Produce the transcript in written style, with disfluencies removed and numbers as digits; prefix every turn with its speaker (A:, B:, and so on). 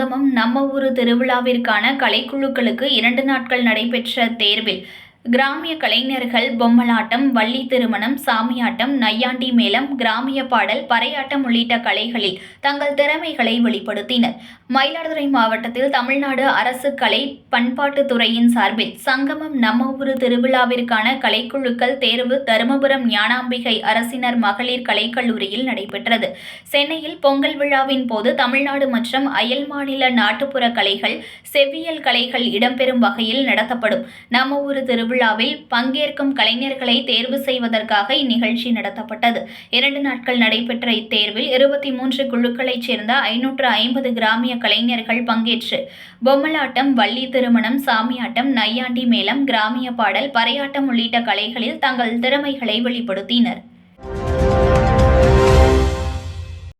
A: சங்கமம் நம்ம ஊரு திருவிழாவிற்கான கலைக்குழுக்களுக்கு 2 நாட்கள் நடைபெற்ற தேர்வில் கிராமிய கலைஞர்கள் பொம்மலாட்டம், வள்ளி திருமணம், சாமியாட்டம், நையாண்டி மேளம், கிராமிய பாடல், பறையாட்டம் உள்ளிட்ட கலைகளில் தங்கள் திறமைகளை வெளிப்படுத்தினர். மயிலாடுதுறை மாவட்டத்தில் தமிழ்நாடு அரசு கலை பண்பாட்டுத்துறையின் சார்பில் சங்கமம் நம்ம ஊரு திருவிழாவிற்கான கலைக்குழுக்கள் தேர்வு தருமபுரம் ஞானாம்பிகை அரசினர் மகளிர் கலைக்கல்லூரியில் நடைபெற்றது. சென்னையில் பொங்கல் விழாவின் போது தமிழ்நாடு மற்றும் அயல் மாநில நாட்டுப்புற கலைகள், செவ்வியல் கலைகள் இடம்பெறும் வகையில் நடத்தப்படும் நம்ம ஊரு விழாவில் பங்கேற்கும் கலைஞர்களை தேர்வு செய்வதற்காக இந்நிகழ்ச்சி நடத்தப்பட்டது. 2 நாட்கள் நடைபெற்ற இத்தேர்வில் 23 குழுக்களைச் சேர்ந்த 550 கிராமிய கலைஞர்கள் பங்கேற்று பொம்மலாட்டம், வள்ளி திருமணம், சாமியாட்டம், நையாண்டி மேளம், கிராமிய பாடல், பறையாட்டம் உள்ளிட்ட கலைகளில் தங்கள் திறமைகளை வெளிப்படுத்தினர்.